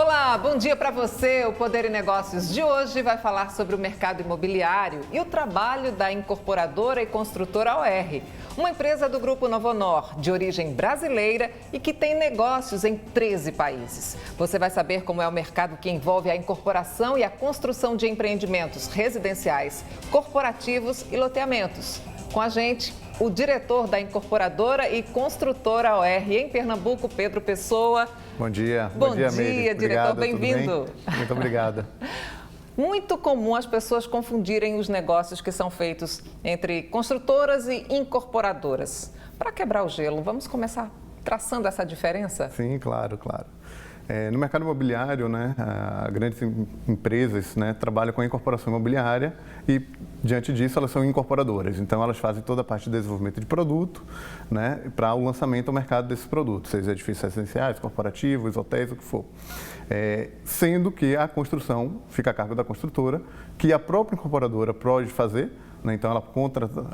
Olá, bom dia para você. O Poder e Negócios de hoje vai falar sobre o mercado imobiliário e o trabalho da incorporadora e construtora OR, uma empresa do Grupo Novonor, de origem brasileira e que tem negócios em 13 países. Você vai saber como é o mercado que envolve a incorporação e a construção de empreendimentos residenciais, corporativos e loteamentos. Com a gente, o diretor da incorporadora e construtora OR em Pernambuco, Pedro Pessoa. Bom dia. Bom dia, diretor. Bem-vindo. Muito obrigada. Muito comum as pessoas confundirem os negócios que são feitos entre construtoras e incorporadoras. Para quebrar o gelo, vamos começar traçando essa diferença? Sim, claro. No mercado imobiliário, grandes empresas trabalham com a incorporação imobiliária e, diante disso, elas são incorporadoras. Então, elas fazem toda a parte de desenvolvimento de produto para o lançamento ao mercado desses produtos, seja edifícios residenciais, corporativos, hotéis, o que for. Sendo que a construção fica a cargo da construtora, que a própria incorporadora pode fazer. Então, ela contrata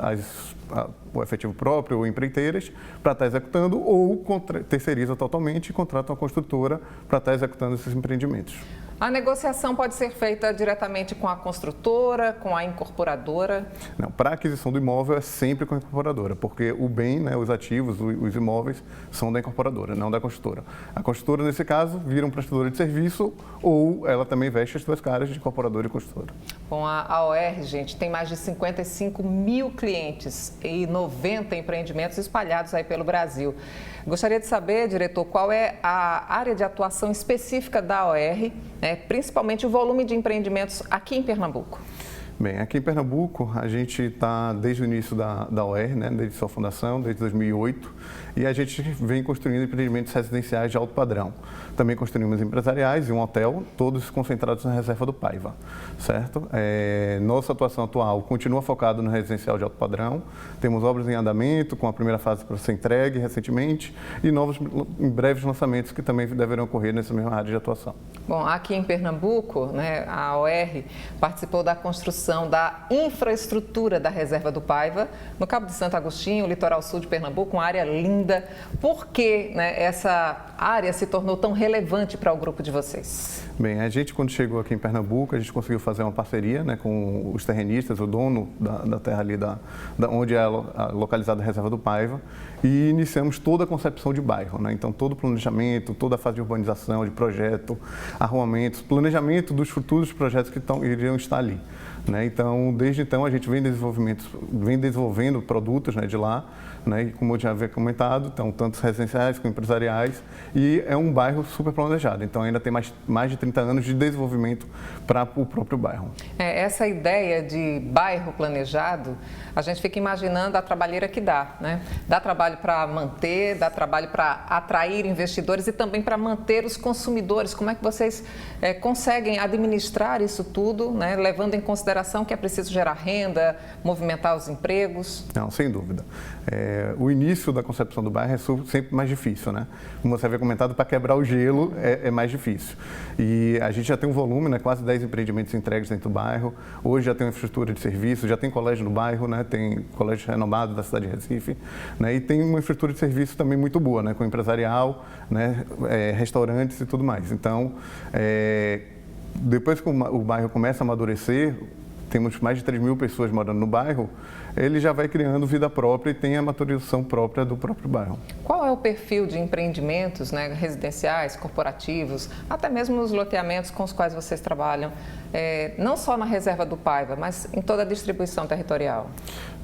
o efetivo próprio ou empreiteiras para estar executando ou terceiriza totalmente e contrata uma construtora para estar executando esses empreendimentos. A negociação pode ser feita diretamente com a construtora, com a incorporadora? Não, para a aquisição do imóvel é sempre com a incorporadora, porque o bem, os ativos, os imóveis são da incorporadora, não da construtora. A construtora, nesse caso, vira um prestador de serviço ou ela também veste as duas caras de incorporadora e construtora. Bom, a OR, gente, tem mais de 55 mil clientes e 90 empreendimentos espalhados aí pelo Brasil. Gostaria de saber, diretor, qual é a área de atuação específica da OR, principalmente o volume de empreendimentos aqui em Pernambuco. Bem, aqui em Pernambuco, a gente está desde o início da OR, desde sua fundação, desde 2008, e a gente vem construindo empreendimentos residenciais de alto padrão. Também construímos empresariais e um hotel, todos concentrados na reserva do Paiva, certo? Nossa atuação atual continua focada no residencial de alto padrão. Temos obras em andamento, com a primeira fase para ser entregue recentemente, e novos, em breves lançamentos que também deverão ocorrer nessa mesma área de atuação. Bom, aqui em Pernambuco, a OR participou da construção da infraestrutura da reserva do Paiva, no Cabo de Santo Agostinho, litoral sul de Pernambuco, uma área linda. Por que essa área se tornou tão relevante para o grupo de vocês? Bem, a gente, quando chegou aqui em Pernambuco, a gente conseguiu fazer uma parceria com os terrenistas, o dono da terra ali, onde é localizada a reserva do Paiva, e iniciamos toda a concepção de bairro. Então, todo o planejamento, toda a fase de urbanização, de projeto, arruamentos, planejamento dos futuros projetos que iriam estar ali. Então, desde então, a gente vem desenvolvendo produtos de lá, e como eu já havia comentado, então, tanto residenciais como empresariais, e é um bairro super planejado. Então, ainda tem mais de 30 anos de desenvolvimento para o próprio bairro. Essa ideia de bairro planejado, a gente fica imaginando a trabalheira que dá, Dá trabalho para manter, dá trabalho para atrair investidores e também para manter os consumidores. Como é que vocês conseguem administrar isso tudo, levando em consideração que é preciso gerar renda, movimentar os empregos? Não, sem dúvida. O início da concepção do bairro é sempre mais difícil, Como você havia comentado, para quebrar o gelo é mais difícil. E a gente já tem um volume, quase 10 empreendimentos entregues dentro do bairro. Hoje já tem uma infraestrutura de serviço, já tem colégio no bairro, tem colégio renomado da cidade de Recife, e tem uma infraestrutura de serviço também muito boa, com empresarial, restaurantes e tudo mais. Então, depois que o bairro começa a amadurecer, temos mais de 3 mil pessoas morando no bairro, ele já vai criando vida própria e tem a maturização própria do próprio bairro. Qual é o perfil de empreendimentos, residenciais, corporativos, até mesmo os loteamentos com os quais vocês trabalham, não só na reserva do Paiva, mas em toda a distribuição territorial?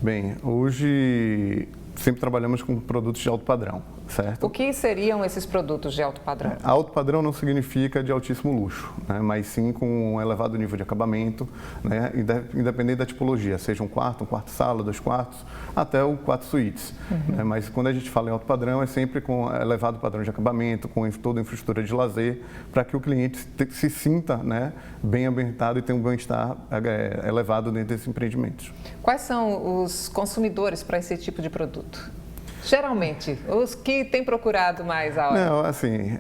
Bem, hoje sempre trabalhamos com produtos de alto padrão, certo? O que seriam esses produtos de alto padrão? Alto padrão não significa de altíssimo luxo, mas sim com um elevado nível de acabamento, independente da tipologia, seja um quarto-sala, 2 quartos, até o 4 suítes. Mas quando a gente fala em alto padrão, é sempre com elevado padrão de acabamento, com toda a infraestrutura de lazer, para que o cliente se sinta bem ambientado e tenha um bem-estar elevado dentro desses empreendimentos. Quais são os consumidores para esse tipo de produto? Geralmente, os que têm procurado mais a OR? Não, assim,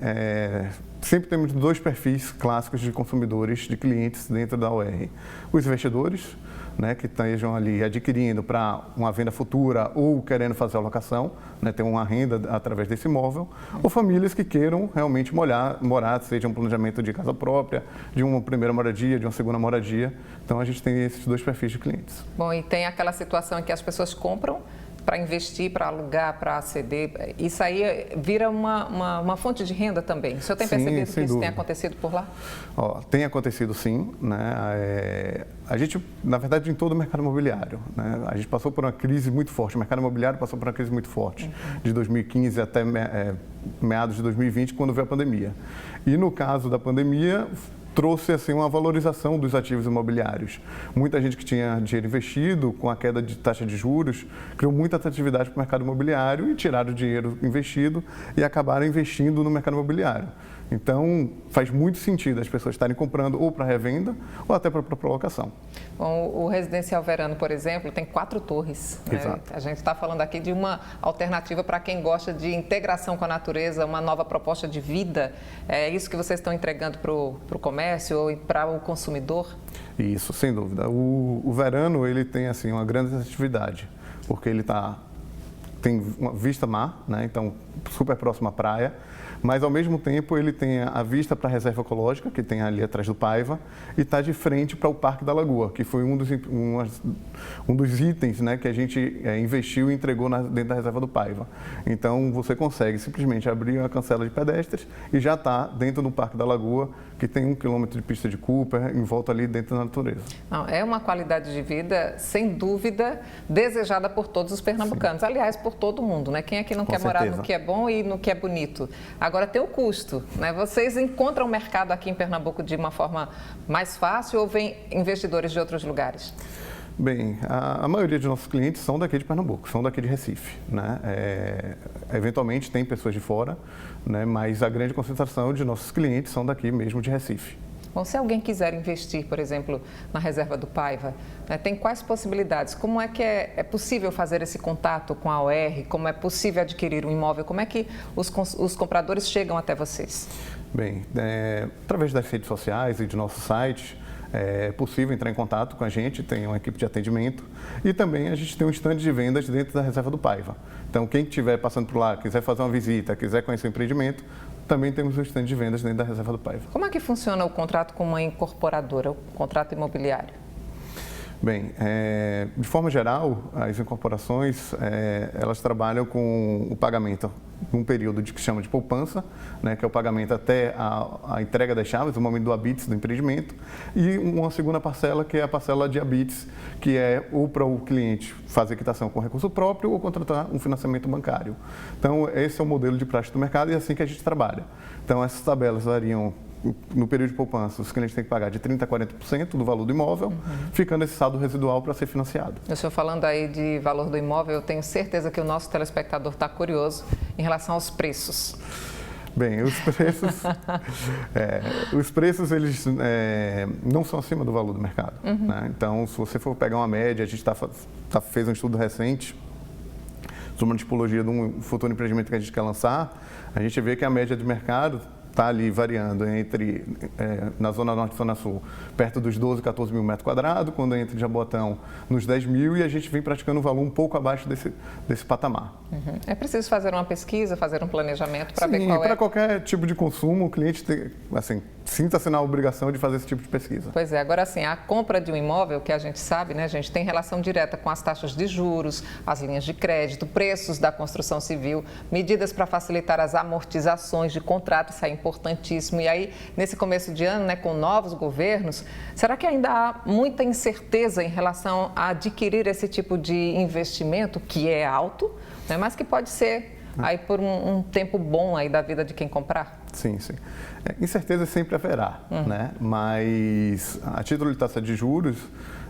sempre temos 2 perfis clássicos de consumidores, de clientes dentro da OR. Os investidores, né, que estejam ali adquirindo para uma venda futura ou querendo fazer a locação, né, ter uma renda através desse imóvel, ou famílias que queiram realmente morar, seja um planejamento de casa própria, de uma primeira moradia, de uma segunda moradia. Então, a gente tem esses dois perfis de clientes. Bom, e tem aquela situação em que as pessoas compram para investir, para alugar, para ceder. Isso aí vira uma fonte de renda também. O senhor tem percebido que isso tem acontecido por lá? Tem acontecido sim, né? A gente, na verdade, em todo o mercado imobiliário, né? A gente passou por uma crise muito forte, o mercado imobiliário passou por uma crise muito forte, de 2015 até meados de 2020, quando veio a pandemia. E no caso da pandemia, trouxe assim uma valorização dos ativos imobiliários. Muita gente que tinha dinheiro investido, com a queda de taxa de juros, criou muita atratividade para o mercado imobiliário e tiraram o dinheiro investido e acabaram investindo no mercado imobiliário. Então, faz muito sentido as pessoas estarem comprando ou para revenda ou até para locação. Bom, o Residencial Verano, por exemplo, tem 4 torres. Exato. A gente está falando aqui de uma alternativa para quem gosta de integração com a natureza, uma nova proposta de vida. É isso que vocês estão entregando para o comércio ou para o consumidor? Isso, sem dúvida. O Verano, ele tem assim uma grande atividade, porque ele tem uma vista mar, né? Então super próximo à praia, mas ao mesmo tempo ele tem a vista para a reserva ecológica, que tem ali atrás do Paiva, e está de frente para o Parque da Lagoa, que foi um dos itens, né, que a gente investiu e entregou dentro da reserva do Paiva. Então você consegue simplesmente abrir a cancela de pedestres e já está dentro do Parque da Lagoa, que tem 1 quilômetro de pista de Cooper, em volta ali dentro da natureza. Não, é uma qualidade de vida, sem dúvida, desejada por todos os pernambucanos. Sim. Aliás, por todo mundo, né? Quem é que não quer morar no que é bom e no que é bonito? Agora tem o custo, né? Vocês encontram o mercado aqui em Pernambuco de uma forma mais fácil ou vem investidores de outros lugares? Bem, a maioria de nossos clientes são daqui de Pernambuco, são daqui de Recife, né? Eventualmente tem pessoas de fora, né? Mas a grande concentração de nossos clientes são daqui mesmo de Recife. Bom, se alguém quiser investir, por exemplo, na reserva do Paiva, né, tem quais possibilidades? Como é que é possível fazer esse contato com a OR? Como é possível adquirir um imóvel? Como é que os compradores chegam até vocês? Bem, através das redes sociais e de nosso site, é possível entrar em contato com a gente, tem uma equipe de atendimento e também a gente tem um stand de vendas dentro da reserva do Paiva. Então, quem estiver passando por lá, quiser fazer uma visita, quiser conhecer o empreendimento, também temos um stand de vendas dentro da reserva do Paiva. Como é que funciona o contrato com uma incorporadora, o contrato imobiliário? Bem, de forma geral, as incorporações, elas trabalham com o pagamento num período que chama de poupança, né, que é o pagamento até a entrega das chaves, o momento do habite do empreendimento, e uma segunda parcela, que é a parcela de habites, que é ou para o cliente fazer quitação com recurso próprio ou contratar um financiamento bancário. Então, esse é o modelo de prática do mercado e é assim que a gente trabalha. Então, essas tabelas variam. No período de poupança, os clientes têm que pagar de 30% a 40% do valor do imóvel, ficando esse saldo residual para ser financiado. O senhor falando aí de valor do imóvel, eu tenho certeza que o nosso telespectador está curioso em relação aos preços. Bem, os preços eles não são acima do valor do mercado. Né? Então, se você for pegar uma média, a gente fez um estudo recente sobre uma tipologia de um futuro empreendimento que a gente quer lançar, a gente vê que a média de mercado está ali variando entre, na Zona Norte e Zona Sul, perto dos 12, 14 mil metros quadrados, quando entra em Jaboatão nos 10 mil, e a gente vem praticando um valor um pouco abaixo desse patamar. É preciso fazer uma pesquisa, fazer um planejamento para ver qual é. Para qualquer tipo de consumo, o cliente sinta-se na obrigação de fazer esse tipo de pesquisa. Pois é, agora assim, a compra de um imóvel, que a gente sabe, né, gente, tem relação direta com as taxas de juros, as linhas de crédito, preços da construção civil, medidas para facilitar as amortizações de contrato, isso é importantíssimo. E aí, nesse começo de ano, né, com novos governos, será que ainda há muita incerteza em relação a adquirir esse tipo de investimento, que é alto, né, mas que pode ser aí por um tempo bom aí da vida de quem comprar? Sim. Incerteza sempre haverá, né? Mas a título de taxa de juros,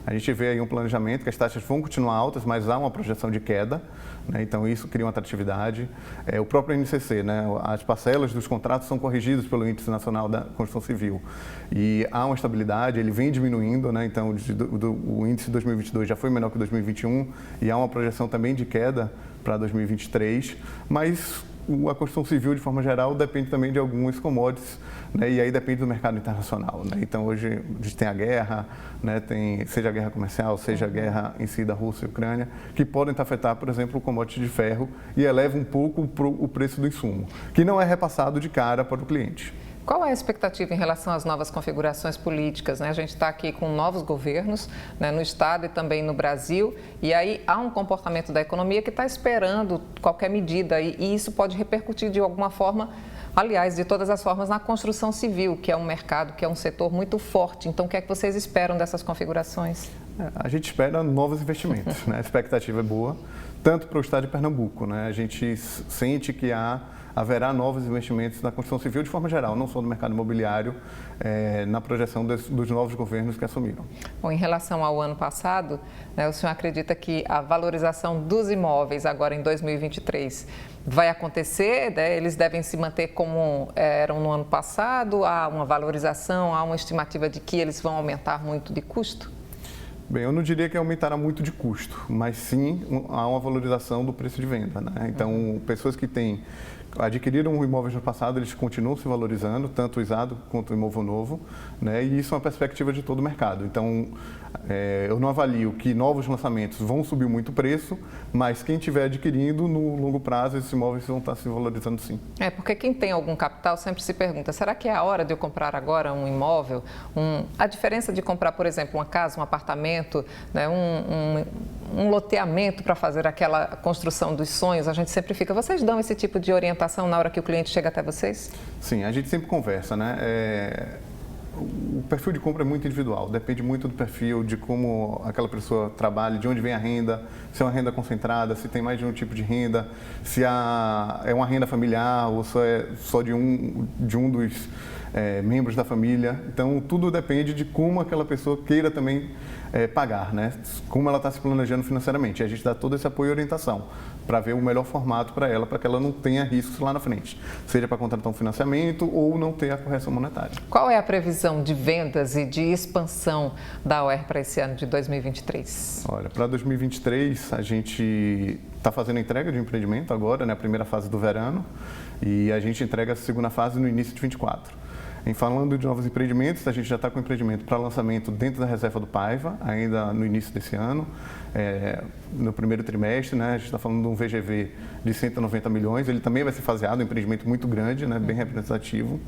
a gente vê aí um planejamento que as taxas vão continuar altas, mas há uma projeção de queda, né? Então isso cria uma atratividade. O próprio INCC, né? As parcelas dos contratos são corrigidas pelo Índice Nacional da Construção Civil e há uma estabilidade, ele vem diminuindo, né? Então o índice de 2022 já foi menor que 2021 e há uma projeção também de queda para 2023, mas a construção civil, de forma geral, depende também de alguns commodities, né? E aí depende do mercado internacional, né? Então, hoje a gente tem a guerra, né? Seja a guerra comercial, seja a guerra em si da Rússia e Ucrânia, que podem afetar, por exemplo, o commodity de ferro e eleva um pouco o preço do insumo, que não é repassado de cara para o cliente. Qual é a expectativa em relação às novas configurações políticas, né? A gente está aqui com novos governos, né, no Estado e também no Brasil, e aí há um comportamento da economia que está esperando qualquer medida e isso pode repercutir de alguma forma, aliás, de todas as formas, na construção civil, que é um mercado, que é um setor muito forte. Então, o que é que vocês esperam dessas configurações? A gente espera novos investimentos, né? A expectativa é boa, tanto para o Estado de Pernambuco, né? A gente sente que haverá novos investimentos na construção civil de forma geral, não só no mercado imobiliário, na projeção dos novos governos que assumiram. Bom, em relação ao ano passado, né, o senhor acredita que a valorização dos imóveis agora em 2023 vai acontecer? Né? Eles devem se manter como eram no ano passado? Há uma valorização, há uma estimativa de que eles vão aumentar muito de custo? Bem, eu não diria que aumentará muito de custo, mas sim há uma valorização do preço de venda, né? Então, pessoas que adquiriram um imóvel no passado, eles continuam se valorizando, tanto o usado quanto o imóvel novo, né? E isso é uma perspectiva de todo o mercado. Então, eu não avalio que novos lançamentos vão subir muito o preço, mas quem estiver adquirindo, no longo prazo, esses imóveis vão estar se valorizando sim. Porque quem tem algum capital sempre se pergunta, será que é a hora de eu comprar agora um imóvel? A diferença de comprar, por exemplo, uma casa, um apartamento, né? um loteamento para fazer aquela construção dos sonhos, a gente sempre fica, vocês dão esse tipo de orientação na hora que o cliente chega até vocês? Sim, a gente sempre conversa, né? O perfil de compra é muito individual, depende muito do perfil, de como aquela pessoa trabalha, de onde vem a renda, se é uma renda concentrada, se tem mais de um tipo de renda, se é uma renda familiar ou só de um dos membros da família. Então, tudo depende de como aquela pessoa queira também pagar, né? Como ela está se planejando financeiramente. E a gente dá todo esse apoio e orientação para ver o melhor formato para ela, para que ela não tenha riscos lá na frente, seja para contratar um financiamento ou não ter a correção monetária. Qual é a previsão de vendas e de expansão da OER para esse ano de 2023? Olha, para 2023 a gente está fazendo a entrega de um empreendimento agora, né, a primeira fase do verano, e a gente entrega a segunda fase no início de 2024. Em falando de novos empreendimentos, a gente já está com empreendimento para lançamento dentro da reserva do Paiva, ainda no início desse ano, no primeiro trimestre, né? A gente está falando de um VGV de 190 milhões, ele também vai ser faseado, um empreendimento muito grande, né? Bem representativo.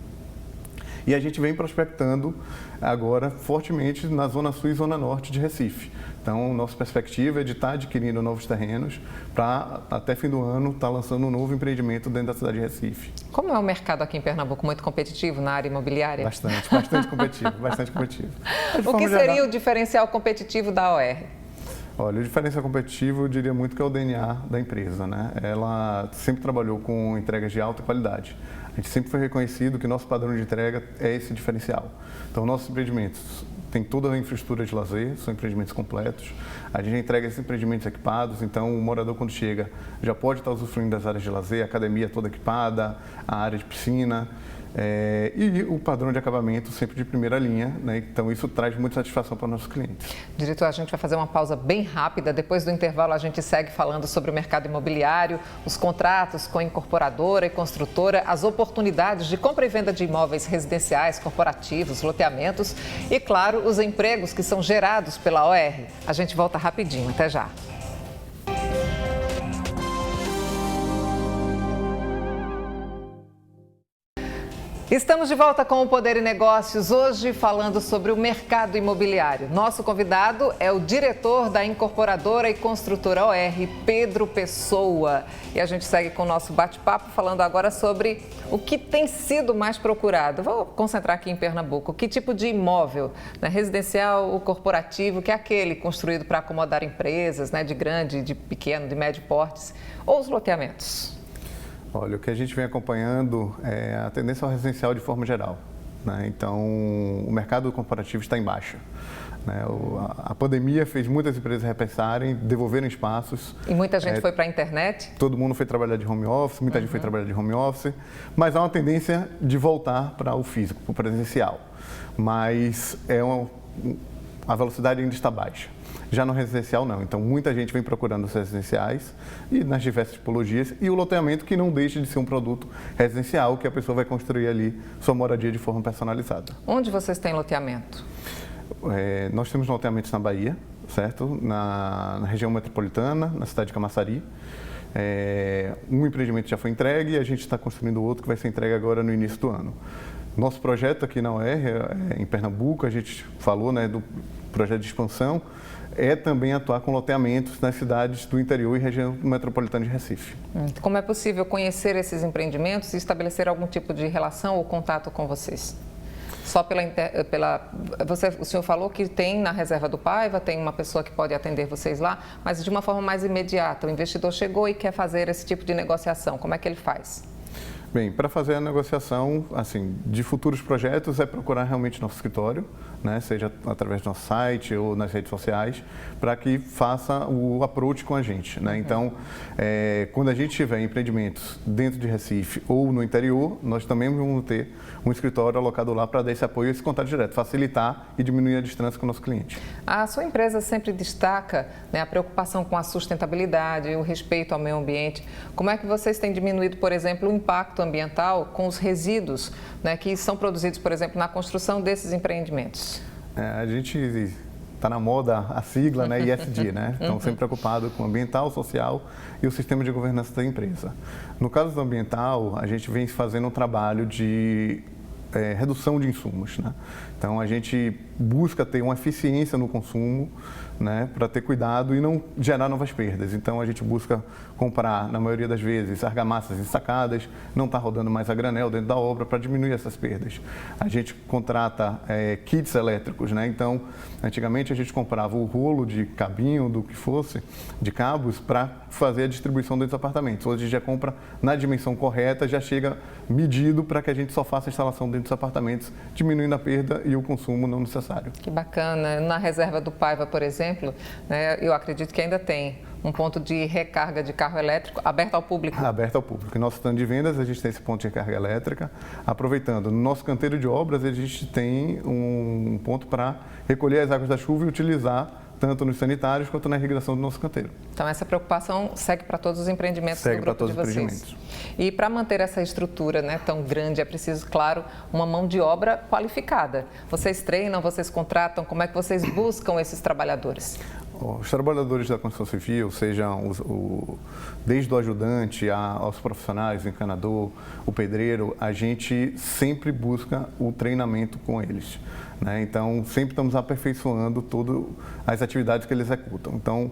E a gente vem prospectando agora fortemente na Zona Sul e Zona Norte de Recife. Então, nossa perspectiva é de estar adquirindo novos terrenos para, até fim do ano, estar lançando um novo empreendimento dentro da cidade de Recife. Como é o mercado aqui em Pernambuco? Muito competitivo na área imobiliária? Bastante competitivo, bastante competitivo. O que seria o diferencial competitivo da OER? Olha, o diferencial competitivo eu diria muito que é o DNA da empresa, né? Ela sempre trabalhou com entregas de alta qualidade. A gente sempre foi reconhecido que nosso padrão de entrega é esse diferencial. Então, nossos empreendimentos têm toda a infraestrutura de lazer, são empreendimentos completos. A gente entrega esses empreendimentos equipados, então o morador quando chega já pode estar usufruindo das áreas de lazer, a academia toda equipada, a área de piscina. E o padrão de acabamento sempre de primeira linha, né? Então isso traz muita satisfação para os nossos clientes. Diretor, a gente vai fazer uma pausa bem rápida. Depois do intervalo a gente segue falando sobre o mercado imobiliário, os contratos com a incorporadora e construtora, as oportunidades de compra e venda de imóveis residenciais, corporativos, loteamentos e, claro, os empregos que são gerados pela OER. A gente volta rapidinho, até já. Estamos de volta com o Poder e Negócios, hoje falando sobre o mercado imobiliário. Nosso convidado é o diretor da incorporadora e construtora OER, Pedro Pessoa. E a gente segue com o nosso bate-papo falando agora sobre o que tem sido mais procurado. Vou concentrar aqui em Pernambuco. Que tipo de imóvel? Né? Residencial ou corporativo, que é aquele construído para acomodar empresas, né? De grande, de pequeno, de médio portes, ou os loteamentos? Olha, o que a gente vem acompanhando é a tendência ao residencial de forma geral, né? Então, o mercado corporativo está em baixa, né? A pandemia fez muitas empresas repensarem, devolverem espaços. E muita gente foi para a internet? Todo mundo foi trabalhar de home office, muita gente foi trabalhar de home office, mas há uma tendência de voltar para o físico, para o presencial. Mas a velocidade ainda está baixa. Já no residencial, não. Então, muita gente vem procurando os residenciais e nas diversas tipologias e o loteamento que não deixa de ser um produto residencial que a pessoa vai construir ali sua moradia de forma personalizada. Onde vocês têm loteamento? Nós temos loteamentos na Bahia, certo? Na região metropolitana, na cidade de Camaçari. Um empreendimento já foi entregue e a gente está construindo outro que vai ser entregue agora no início do ano. Nosso projeto aqui na UERJ, em Pernambuco, a gente falou, né, do projeto de expansão, é também atuar com loteamentos nas cidades do interior e região metropolitana de Recife. Como é possível conhecer esses empreendimentos e estabelecer algum tipo de relação ou contato com vocês? Só o senhor falou que tem na reserva do Paiva, tem uma pessoa que pode atender vocês lá, mas de uma forma mais imediata. O investidor chegou e quer fazer esse tipo de negociação. Como é que ele faz? Bem, para fazer a negociação assim, de futuros projetos é procurar realmente nosso escritório, né, seja através do nosso site ou nas redes sociais, para que faça o approach com a gente. Né? Então, quando a gente tiver empreendimentos dentro de Recife ou no interior, nós também vamos ter um escritório alocado lá para dar esse apoio e esse contato direto, facilitar e diminuir a distância com o nosso cliente. A sua empresa sempre destaca, né, a preocupação com a sustentabilidade, o respeito ao meio ambiente. Como é que vocês têm diminuído, por exemplo, o impacto ambiental com os resíduos, né, que são produzidos, por exemplo, na construção desses empreendimentos? A gente está na moda a sigla, né, ISD, né? Então, sempre preocupado com o ambiental, social e o sistema de governança da empresa. No caso do ambiental, a gente vem fazendo um trabalho de redução de insumos, né? Então, a gente busca ter uma eficiência no consumo, né, para ter cuidado e não gerar novas perdas. Então, a gente busca comprar, na maioria das vezes, argamassas ensacadas, não está rodando mais a granel dentro da obra para diminuir essas perdas. A gente contrata kits elétricos, né? Então, antigamente a gente comprava o rolo de cabinho, do que fosse, de cabos, para fazer a distribuição dentro dos apartamentos. Hoje a gente já compra na dimensão correta, já chega medido para que a gente só faça a instalação dentro dos apartamentos, diminuindo a perda e o consumo não necessário. Que bacana. Na reserva do Paiva, por exemplo, né, eu acredito que ainda tem um ponto de recarga de carro elétrico aberto ao público. Aberto ao público. Em nosso stand de vendas, a gente tem esse ponto de recarga elétrica. Aproveitando, no nosso canteiro de obras, a gente tem um ponto para recolher as águas da chuva e utilizar tanto nos sanitários quanto na irrigação do nosso canteiro. Então, essa preocupação segue para todos os empreendimentos do grupo de vocês. E para manter essa estrutura, né, tão grande, é preciso, claro, uma mão de obra qualificada. Vocês treinam, vocês contratam, como é que vocês buscam esses trabalhadores? Os trabalhadores da construção civil, sejam desde o ajudante aos profissionais, o encanador, o pedreiro, a gente sempre busca o treinamento com eles, né? Então, sempre estamos aperfeiçoando todas as atividades que eles executam. Então,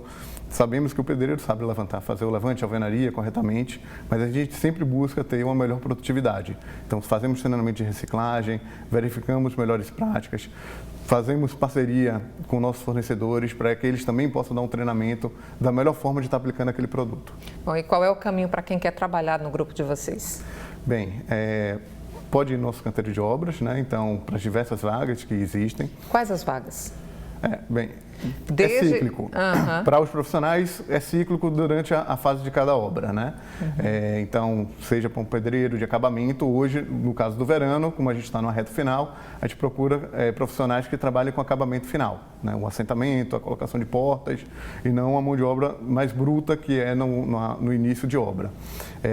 sabemos que o pedreiro sabe fazer o levante, a alvenaria corretamente, mas a gente sempre busca ter uma melhor produtividade. Então, fazemos treinamento de reciclagem, verificamos melhores práticas, fazemos parceria com nossos fornecedores para que eles também possam dar um treinamento da melhor forma de estar aplicando aquele produto. Bom, e qual é o caminho para quem quer trabalhar no grupo de vocês? Bem, pode ir no nosso canteiro de obras, né? Então, para as diversas vagas que existem. Quais as vagas? É cíclico. Para os profissionais, é cíclico durante a fase de cada obra, né? Então, seja para um pedreiro de acabamento, hoje, no caso do verão, como a gente está numa reta final, a gente procura profissionais que trabalhem com acabamento final, né? O assentamento, a colocação de portas, e não a mão de obra mais bruta, que é no início de obra.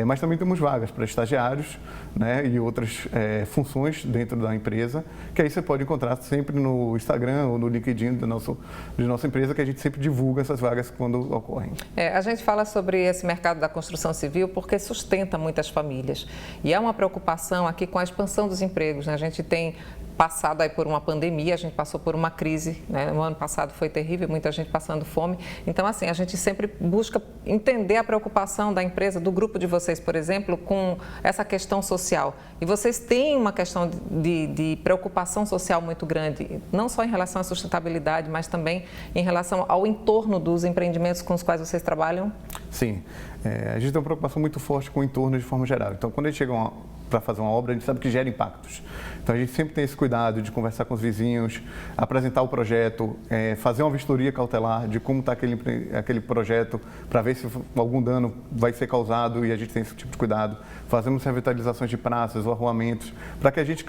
Mas também temos vagas para estagiários, né? E outras funções dentro da empresa, que aí você pode encontrar sempre no Instagram ou no LinkedIn de nossa empresa, que a gente sempre divulga essas vagas quando ocorrem. A gente fala sobre esse mercado da construção civil porque sustenta muitas famílias. E há uma preocupação aqui com a expansão dos empregos, né? A gente tem passado aí por uma pandemia, a gente passou por uma crise, né? No ano passado foi terrível, muita gente passando fome. Então, assim, a gente sempre busca entender a preocupação da empresa, do grupo de vocês, por exemplo, com essa questão social. E vocês têm uma questão de preocupação social muito grande, não só em relação à sustentabilidade, mas também em relação ao entorno dos empreendimentos com os quais vocês trabalham? Sim. A gente tem uma preocupação muito forte com o entorno de forma geral. Então, quando a gente chega para fazer uma obra, a gente sabe que gera impactos. Então, a gente sempre tem esse cuidado de conversar com os vizinhos, apresentar o projeto, fazer uma vistoria cautelar de como está aquele projeto, para ver se algum dano vai ser causado, e a gente tem esse tipo de cuidado. Fazemos revitalizações de praças ou arruamentos, para que a gente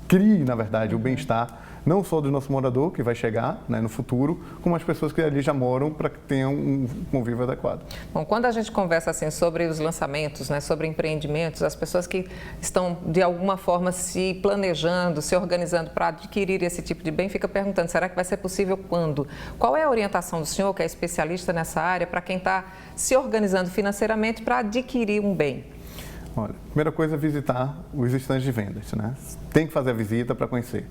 crie, na verdade, o bem-estar, não só do nosso morador, que vai chegar, né, no futuro, como as pessoas que ali já moram, para que tenham um convívio adequado. Bom, quando a gente conversa assim sobre os lançamentos, né, sobre empreendimentos, as pessoas que estão de alguma forma se planejando, se organizando para adquirir esse tipo de bem, fica perguntando, será que vai ser possível quando? Qual é a orientação do senhor, que é especialista nessa área, para quem está se organizando financeiramente para adquirir um bem? Olha, primeira coisa é visitar os estandes de vendas, né? Tem que fazer a visita para conhecer.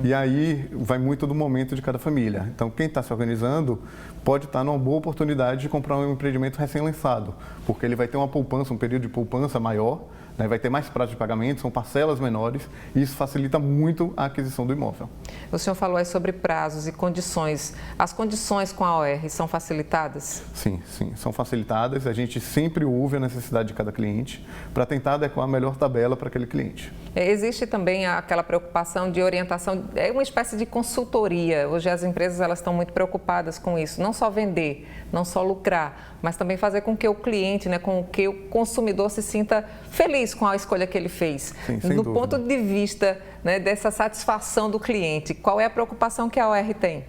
E aí vai muito do momento de cada família. Então, quem está se organizando pode estar numa boa oportunidade de comprar um empreendimento recém-lançado, porque ele vai ter uma poupança, um período de poupança maior, né? Vai ter mais prazo de pagamento, são parcelas menores, e isso facilita muito a aquisição do imóvel. O senhor falou aí sobre prazos e condições. As condições com a OR são facilitadas? Sim, são facilitadas. A gente sempre ouve a necessidade de cada cliente para tentar adequar a melhor tabela para aquele cliente. Existe também aquela preocupação de orientação, é uma espécie de consultoria. Hoje as empresas elas estão muito preocupadas com isso, não só vender, não só lucrar, mas também fazer com que o cliente, né, com que o consumidor se sinta feliz com a escolha que ele fez. Sim, sem do dúvida. ponto de vista, né, dessa satisfação do cliente, qual é a preocupação que a OR tem?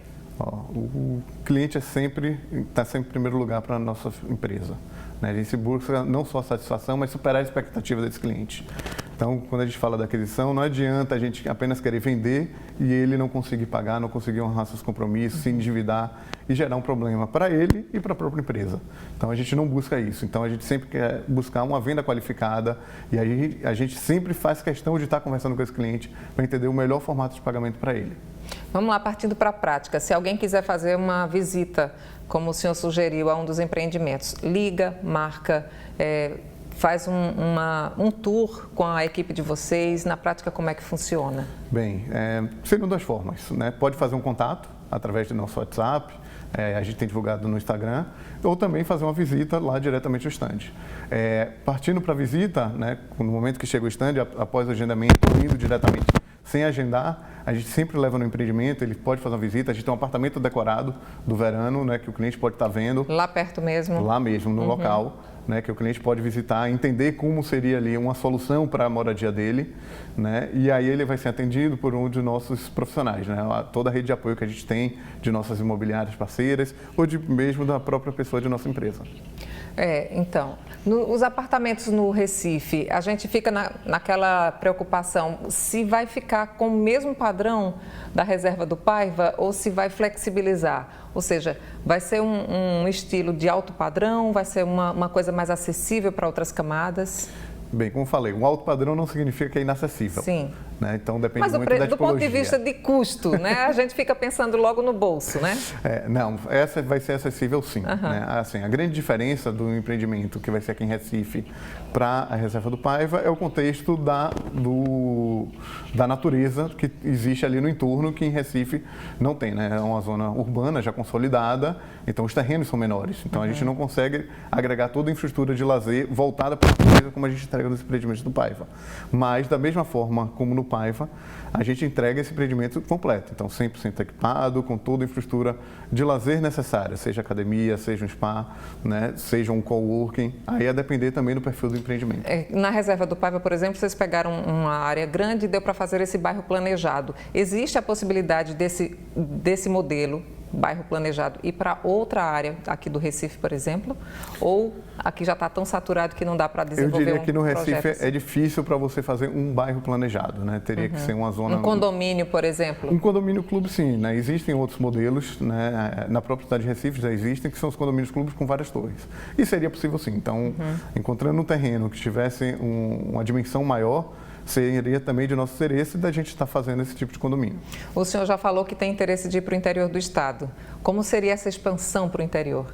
O cliente está sempre em primeiro lugar para a nossa empresa. Né? A gente busca não só a satisfação, mas superar a expectativa desse cliente. Então, quando a gente fala da aquisição, não adianta a gente apenas querer vender e ele não conseguir pagar, não conseguir honrar seus compromissos, se endividar e gerar um problema para ele e para a própria empresa. Então, a gente não busca isso. Então, a gente sempre quer buscar uma venda qualificada e aí a gente sempre faz questão de estar conversando com esse cliente para entender o melhor formato de pagamento para ele. Vamos lá, partindo para a prática. Se alguém quiser fazer uma visita, como o senhor sugeriu, a um dos empreendimentos, liga, marca, faz um tour com a equipe de vocês. Na prática, como é que funciona? Bem, seriam duas formas, né? Pode fazer um contato através do nosso WhatsApp, a gente tem divulgado no Instagram, ou também fazer uma visita lá diretamente ao estande. Partindo para a visita, né, no momento que chega o estande, após o agendamento, indo diretamente sem agendar, a gente sempre leva no empreendimento, ele pode fazer uma visita, a gente tem um apartamento decorado do verano, né, que o cliente pode estar vendo. Lá perto mesmo? Lá mesmo, no local, né, que o cliente pode visitar, entender como seria ali uma solução para a moradia dele, né, e aí ele vai ser atendido por um de nossos profissionais, né, toda a rede de apoio que a gente tem de nossas imobiliárias parceiras ou mesmo da própria pessoa de nossa empresa. Então, os apartamentos no Recife, a gente fica naquela preocupação se vai ficar com o mesmo padrão da reserva do Paiva ou se vai flexibilizar. Ou seja, vai ser um estilo de alto padrão, vai ser uma coisa mais acessível para outras camadas? Bem, como falei, um alto padrão não significa que é inacessível. Sim. Né? Então depende muito da tipologia. Mas do ponto de vista de custo, né? A gente fica pensando logo no bolso, né? Não, essa vai ser acessível sim. Né? Assim, a grande diferença do empreendimento que vai ser aqui em Recife para a reserva do Paiva é o contexto da natureza que existe ali no entorno, que em Recife não tem, né? É uma zona urbana já consolidada, então os terrenos são menores. Então a gente não consegue agregar toda a infraestrutura de lazer voltada para a natureza como a gente entrega nos empreendimentos do Paiva. Mas da mesma forma como no Paiva, a gente entrega esse empreendimento completo. Então 100% equipado, com toda a infraestrutura de lazer necessária, seja academia, seja um spa, né? Seja um coworking. Aí a depender também do perfil do empreendimento. Na reserva do Paiva, por exemplo, vocês pegaram uma área grande e deu para fazer esse bairro planejado. Existe a possibilidade desse modelo, bairro planejado, ir para outra área aqui do Recife, por exemplo? Ou aqui já está tão saturado que não dá para desenvolver Eu diria que no Recife assim? é difícil para você fazer um bairro planejado, né? Teria que ser uma zona... Um condomínio, por exemplo? Um condomínio clube, sim, né? Existem outros modelos, né? Na própria cidade de Recife já existem, que são os condomínios clubes com várias torres. E seria possível, sim. Então, encontrando um terreno que tivesse uma dimensão maior, seria também de nosso interesse da gente estar fazendo esse tipo de condomínio. O senhor já falou que tem interesse de ir para o interior do estado. Como seria essa expansão para o interior?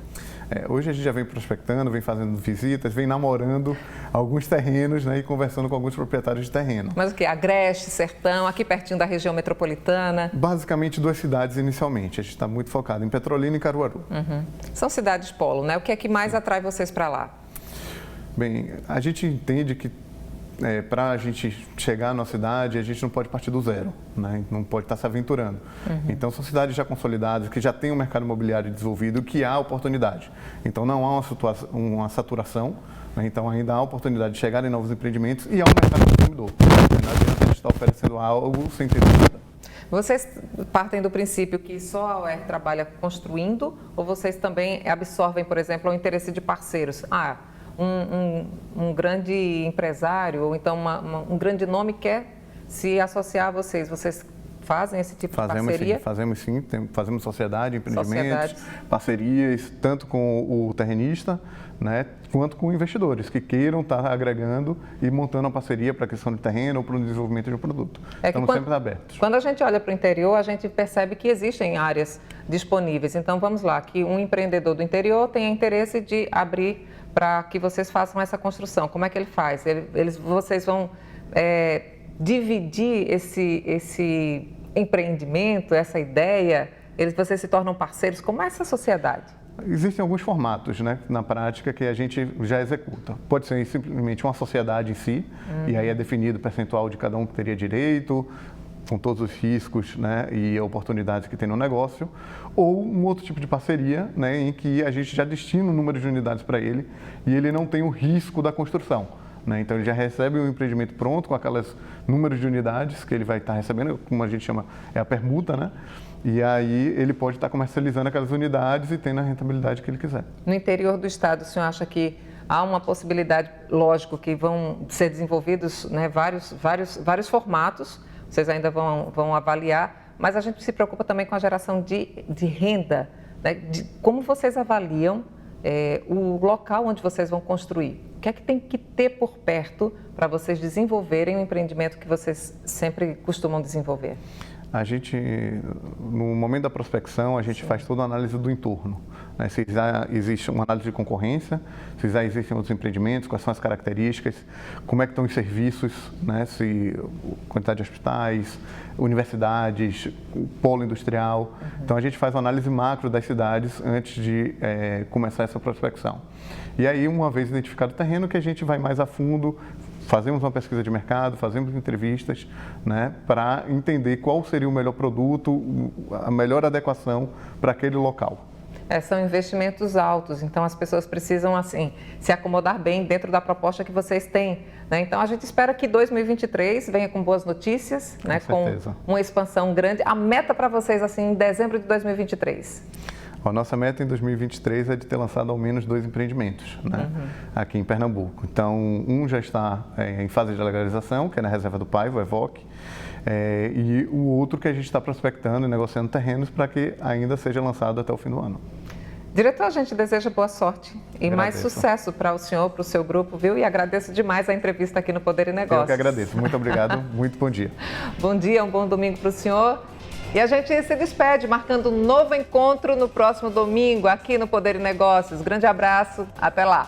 Hoje a gente já vem prospectando, vem fazendo visitas, vem namorando alguns terrenos, né, e conversando com alguns proprietários de terreno. Mas o que? Agreste, Sertão, aqui pertinho da região metropolitana? Basicamente 2 cidades inicialmente. A gente está muito focado em Petrolina e Caruaru. São cidades polo, né? O que é que mais atrai vocês para lá? Bem, a gente entende que para a gente chegar na cidade, a gente não pode partir do zero, né? Não pode estar se aventurando. Então, são cidades já consolidadas, que já têm um mercado imobiliário desenvolvido, que há oportunidade. Então, não há uma saturação, né? Então, ainda há oportunidade de chegar em novos empreendimentos e há um mercado consumidor. Não adianta a gente estar oferecendo algo sem ter nada. Vocês partem do princípio que só a UER trabalha construindo ou vocês também absorvem, por exemplo, o interesse de parceiros? Um grande empresário ou então um grande nome quer se associar a vocês. Vocês fazem esse tipo de parceria? Fazemos sim. Fazemos sociedade, empreendimentos, parcerias, tanto com o terrenista, né, quanto com investidores que queiram estar agregando e montando uma parceria para a questão de terreno ou para o desenvolvimento de um produto. Estamos sempre abertos. Quando a gente olha para o interior, a gente percebe que existem áreas disponíveis. Então, vamos lá, que um empreendedor do interior tenha interesse de abrir para que vocês façam essa construção. Como é que ele faz? Vocês vão dividir esse empreendimento, essa ideia? Vocês se tornam parceiros? Como é essa sociedade? Existem alguns formatos, né, na prática que a gente já executa. Pode ser simplesmente uma sociedade em si, e aí é definido o percentual de cada um que teria direito, com todos os riscos, né, e oportunidades que tem no negócio, ou um outro tipo de parceria, né, em que a gente já destina um número de unidades para ele e ele não tem o risco da construção. Né? Então, ele já recebe o empreendimento pronto com aqueles números de unidades que ele vai estar recebendo, como a gente chama, é a permuta, né? E aí ele pode estar comercializando aquelas unidades e tendo a rentabilidade que ele quiser. No interior do estado, o senhor acha que há uma possibilidade, lógico, que vão ser desenvolvidos, né, vários formatos, vocês ainda vão avaliar, mas a gente se preocupa também com a geração de renda, né? Como vocês avaliam o local onde vocês vão construir? O que é que tem que ter por perto para vocês desenvolverem o empreendimento que vocês sempre costumam desenvolver? A gente, no momento da prospecção, a gente faz toda a análise do entorno, né? Se já existe uma análise de concorrência, se já existem outros empreendimentos, quais são as características, como é que estão os serviços, né? Se quantidade de hospitais, universidades, polo industrial. Então, a gente faz uma análise macro das cidades antes de começar essa prospecção. E aí, uma vez identificado o terreno, que a gente vai mais a fundo, fazemos uma pesquisa de mercado, fazemos entrevistas, né, para entender qual seria o melhor produto, a melhor adequação para aquele local. São investimentos altos, então as pessoas precisam assim se acomodar bem dentro da proposta que vocês têm, né? Então a gente espera que 2023 venha com boas notícias, né, com uma expansão grande. A meta para vocês assim em dezembro de 2023? A nossa meta em 2023 é de ter lançado ao menos 2 empreendimentos, né, aqui em Pernambuco. Então, um já está em fase de legalização, que é na Reserva do Paiva, o EVOC, e o outro que a gente está prospectando e negociando terrenos para que ainda seja lançado até o fim do ano. Diretor, a gente deseja boa sorte e mais sucesso para o senhor, para o seu grupo, viu? E agradeço demais a entrevista aqui no Poder e Negócios. Eu que agradeço. Muito obrigado. Muito bom dia. Bom dia, um bom domingo para o senhor. E a gente se despede, marcando um novo encontro no próximo domingo, aqui no Poder e Negócios. Grande abraço, até lá!